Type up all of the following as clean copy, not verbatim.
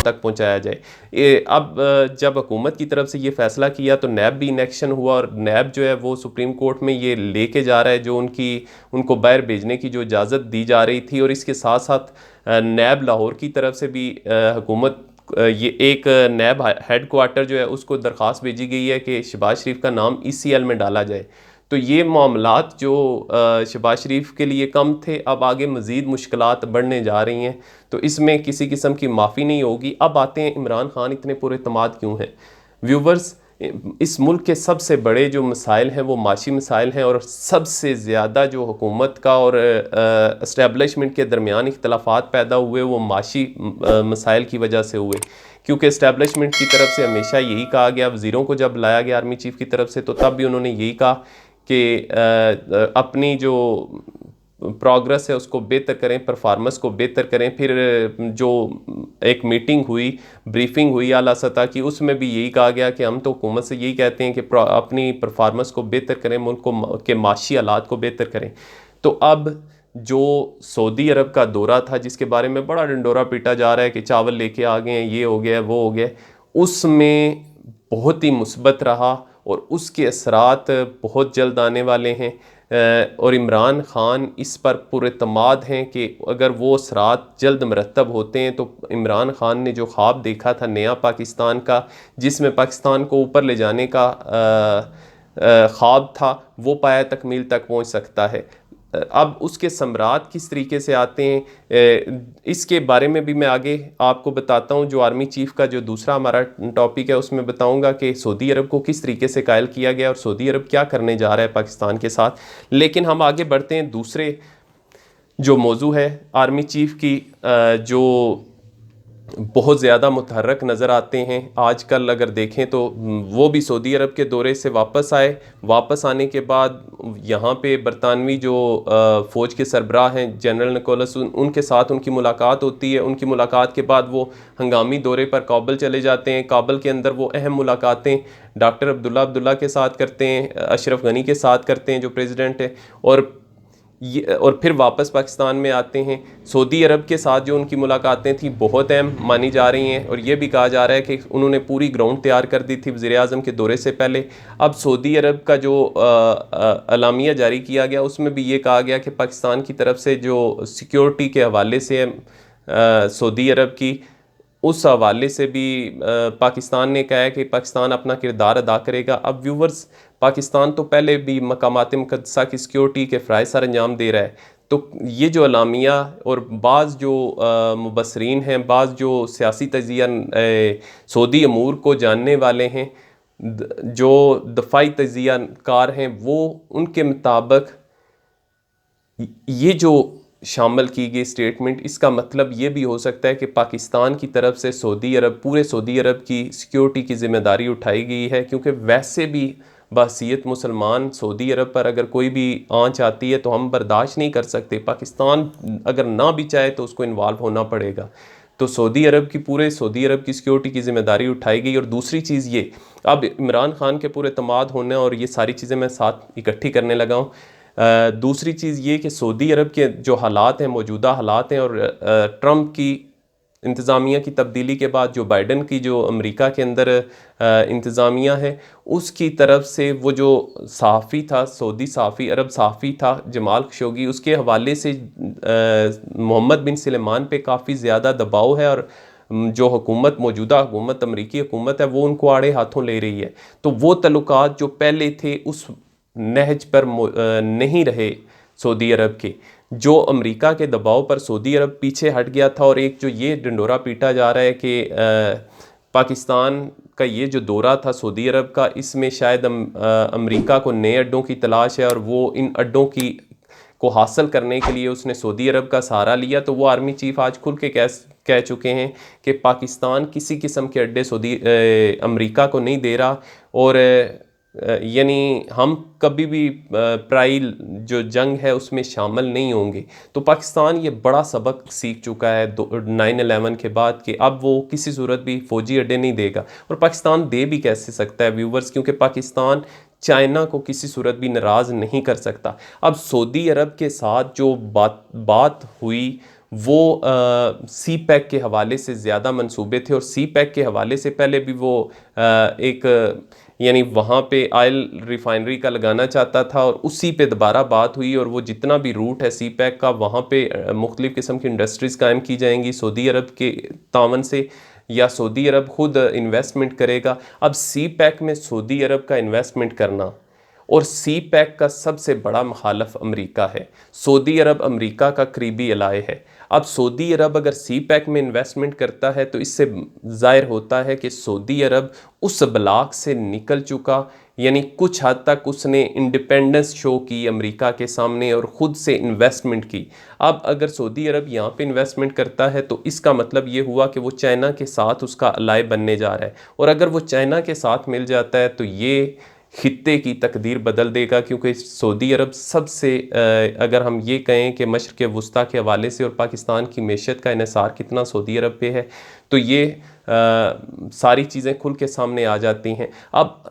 तक पहुँचाया जाए। अब जब हुकूमत की तरफ से ये फ़ैसला किया तो नैब भी इनेक्शन हुआ, और नैब जो है वो सुप्रीम कोर्ट में ये लेके जा रहा है जो उनको बाहर भेजने की जो इजाज़त दी जा रही थी। और इसके साथ साथ नैब लाहौर की तरफ से भी हुकूमत ये एक नैब हेड क्वार्टर जो है उसको दरख्वास्त भेजी गई है कि शहबाज शरीफ का नाम ECL में डाला जाए। तो ये मामलात जो शहबाज शरीफ के लिए कम थे, अब आगे मज़ीद मुश्किलात बढ़ने जा रही हैं। तो इसमें किसी किस्म की माफ़ी नहीं होगी। अब आते हैं इमरान खान इतने पुरएतमाद क्यों हैं। व्यूवर्स, इस मुल्क के सबसे बड़े जो मसाइल हैं वो माशी मसाइल हैं, और सबसे ज़्यादा जो हुकूमत का और इस्टेब्लिशमेंट के दरमियान इख्तलाफात पैदा हुए वो माशी मसाइल की वजह से हुए। क्योंकि इस्टेब्लिशमेंट की तरफ से हमेशा यही कहा गया, वज़ीरों को जब लाया गया आर्मी चीफ़ की तरफ से तो तब भी उन्होंने यही कहा कि अपनी जो प्रोग्रेस है उसको बेहतर करें, परफॉर्मेंस को बेहतर करें। फिर जो एक मीटिंग हुई, ब्रीफिंग हुई आला सतह की, उसमें भी यही कहा गया कि हम तो हुकूमत से यही कहते हैं कि अपनी परफॉर्मेंस को बेहतर करें, मुल्क को के माशी हालात को बेहतर करें। तो अब जो सऊदी अरब का दौरा था जिसके बारे में बड़ा डंडोरा पीटा जा रहा है कि चावल लेके आ गए हैं, ये हो गया वो हो गया, उसमें बहुत ही मुस्बत रहा और उसके असरात बहुत जल्द आने वाले हैं। और इमरान खान इस पर पुरएतमाद हैं कि अगर वो असरात जल्द मरतब होते हैं तो इमरान खान ने जो ख्वाब देखा था नया पाकिस्तान का, जिसमें पाकिस्तान को ऊपर ले जाने का ख्वाब था, वो पाया तकमील तक पहुंच सकता है। अब उसके सम्राट किस तरीके से आते हैं इसके बारे में भी मैं आगे आपको बताता हूं। जो आर्मी चीफ़ का जो दूसरा हमारा टॉपिक है उसमें बताऊंगा कि सऊदी अरब को किस तरीके से कायल किया गया और सऊदी अरब क्या करने जा रहा है पाकिस्तान के साथ। लेकिन हम आगे बढ़ते हैं, दूसरे जो मौजू है आर्मी चीफ़ की जो बहुत ज़्यादा मुतहर्रक नज़र आते हैं आजकल अगर देखें तो, वो भी सऊदी अरब के दौरे से वापस आए। वापस आने के बाद यहाँ पे बरतानवी जो फ़ौज के सरबराह हैं जनरल निकोलस, उनके साथ उनकी मुलाकात होती है। उनकी मुलाकात के बाद वो हंगामी दौरे पर काबुल चले जाते हैं। काबुल के अंदर वो अहम मुलाकातें डॉक्टर अब्दुल्ला के साथ करते हैं, अशरफ गनी के साथ करते हैं जो प्रेसिडेंट है, और फिर वापस पाकिस्तान में आते हैं। सऊदी अरब के साथ जो उनकी मुलाकातें थी बहुत अहम मानी जा रही हैं, और ये भी कहा जा रहा है कि उन्होंने पूरी ग्राउंड तैयार कर दी थी वज़ीर आज़म के दौरे से पहले। अब सऊदी अरब का जो अलामिया जारी किया गया उसमें भी ये कहा गया कि पाकिस्तान की तरफ से जो सिक्योरिटी के हवाले से सऊदी अरब की, उस हवाले से भी पाकिस्तान ने कहा है कि पाकिस्तान अपना किरदार अदा करेगा। अब व्यूवर्स, पाकिस्तान तो पहले भी मकामात मुक़द्दसा की सिक्योरिटी के फ़राइज़ सर अंजाम दे रहा है। तो ये जो अलामिया और बाज़ जो मुबसरीन हैं, बाज़ जो सियासी तजिया सऊदी अमूर को जानने वाले हैं, जो दफ़ाई तजिया कार हैं, वो उनके मुताबिक ये जो शामिल की गई स्टेटमेंट, इसका मतलब ये भी हो सकता है कि पाकिस्तान की तरफ से पूरे सऊदी अरब की सिक्योरिटी की ज़िम्मेदारी उठाई गई है। क्योंकि वैसे भी बहसीयत मुसलमान सऊदी अरब पर अगर कोई भी आंच आती है तो हम बर्दाश्त नहीं कर सकते। पाकिस्तान अगर ना भी चाहे तो उसको इन्वॉल्व होना पड़ेगा। तो पूरे सऊदी अरब की सिक्योरिटी की ज़िम्मेदारी उठाई गई। और दूसरी चीज़ ये, अब इमरान खान के पूरे तमाद होने और ये सारी चीज़ें मैं साथ इकट्ठी करने लगा हूँ। दूसरी चीज़ ये कि सऊदी अरब के जो हालात हैं, मौजूदा हालात हैं, और ट्रंप की इंतज़ामिया की तब्दीली के बाद जो बाइडन की जो अमेरिका के अंदर इंतज़ामिया है, उसकी तरफ से वो जो सहाफ़ी था, सऊदी सहाफ़ी, अरब सहाफ़ी था जमाल खशोगी, उसके हवाले से मोहम्मद बिन सलमान पे काफ़ी ज़्यादा दबाव है। और जो मौजूदा हुकूमत, अमरीकी हुकूमत है, वो उनको आड़े हाथों ले रही है। तो वो तल्लुकात जो पहले थे उस नहज पर नहीं रहे सऊदी अरब के, जो अमेरिका के दबाव पर सऊदी अरब पीछे हट गया था। और एक जो ये डंडोरा पीटा जा रहा है कि पाकिस्तान का ये जो दौरा था सऊदी अरब का, इसमें शायद अमेरिका को नए अड्डों की तलाश है और वो इन अड्डों को हासिल करने के लिए उसने सऊदी अरब का सहारा लिया। तो वो आर्मी चीफ़ आज खुल के कह चुके हैं कि पाकिस्तान किसी किस्म के अड्डे अमेरिका को नहीं दे रहा, और यानी हम कभी भी प्राई जो जंग है उसमें शामिल नहीं होंगे। तो पाकिस्तान ये बड़ा सबक सीख चुका है 9/11 के बाद कि अब वो किसी सूरत भी फ़ौजी अड्डे नहीं देगा। और पाकिस्तान दे भी कैसे सकता है व्यूवर्स, क्योंकि पाकिस्तान चाइना को किसी सूरत भी नाराज़ नहीं कर सकता। अब सऊदी अरब के साथ जो बात हुई वो सी पैक के हवाले से ज़्यादा मंसूबे थे, और सी पैक के हवाले से पहले भी वो एक यानी वहाँ पे ऑयल रिफाइनरी का लगाना चाहता था, और उसी पे दोबारा बात हुई, और वो जितना भी रूट है सी पैक का वहाँ पे मुख्तलिफ़ किस्म की इंडस्ट्रीज़ कायम की जाएंगी सऊदी अरब के तावन से, या सऊदी अरब खुद इन्वेस्टमेंट करेगा। अब सी पैक में सऊदी अरब का इन्वेस्टमेंट करना, और सी पैक का सबसे बड़ा मुखालफ अमेरिका है। सऊदी अरब अमेरिका का करीबी अलाए है। अब सऊदी अरब अगर सी पैक में इन्वेस्टमेंट करता है तो इससे ज़ाहिर होता है कि सऊदी अरब उस ब्लॉक से निकल चुका, यानी कुछ हद तक उसने इंडिपेंडेंस शो की अमेरिका के सामने और ख़ुद से इन्वेस्टमेंट की। अब अगर सऊदी अरब यहाँ पे इन्वेस्टमेंट करता है तो इसका मतलब ये हुआ कि वो चाइना के साथ उसका अलाय बनने जा रहा है, और अगर वो चाइना के साथ मिल जाता है तो ये खित्ते की तकदीर बदल देगा, क्योंकि सऊदी अरब सबसे अगर हम ये कहें कि मशरक़ वस्ता के हवाले से और पाकिस्तान की मैशत का इन्हिसार कितना सऊदी अरब पे है, तो ये सारी चीज़ें खुल के सामने आ जाती हैं। अब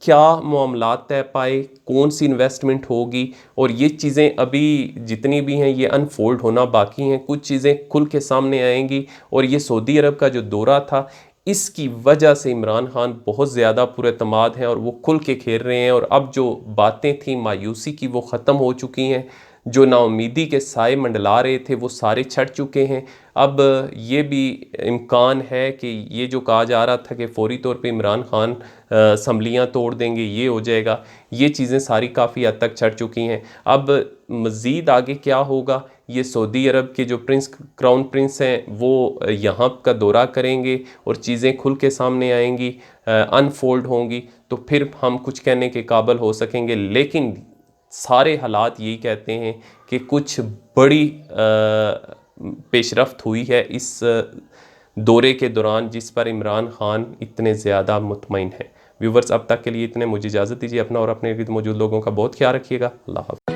क्या मामलात तय पाए, कौन सी इन्वेस्टमेंट होगी, और ये चीज़ें अभी जितनी भी हैं ये अनफोल्ड होना बाकी हैं। कुछ चीज़ें खुल के सामने आएंगी, और ये सऊदी अरब का जो दौरा था इसकी वजह से इमरान खान बहुत ज़्यादा पुरएतमाद हैं और वो खुल के खेल रहे हैं, और अब जो बातें थी मायूसी की वो ख़त्म हो चुकी हैं। जो नाउमीदी के साए मंडला रहे थे वो सारे छट चुके हैं। अब ये भी इम्कान है कि ये जो कहा जा रहा था कि फ़ौरी तौर पे इमरान खान असम्बलियाँ तोड़ देंगे, ये हो जाएगा, ये चीज़ें सारी काफ़ी हद तक छट चुकी हैं। अब मज़ीद आगे क्या होगा, ये सऊदी अरब के जो क्राउन प्रिंस हैं वो यहाँ का दौरा करेंगे और चीज़ें खुल के सामने आएंगी, अनफोल्ड होंगी, तो फिर हम कुछ कहने के काबिल हो सकेंगे। लेकिन सारे हालात यही कहते हैं कि कुछ बड़ी पेशरफ्त हुई है इस दौरे के दौरान, जिस पर इमरान खान इतने ज़्यादा मुतमईन हैं। व्यूवर्स, अब तक के लिए इतने, मुझे इजाज़त दीजिए। अपना और अपने इर्द गिर्द मौजूद लोगों का बहुत ख्याल रखिएगा। अल्लाह हाफ़िज़।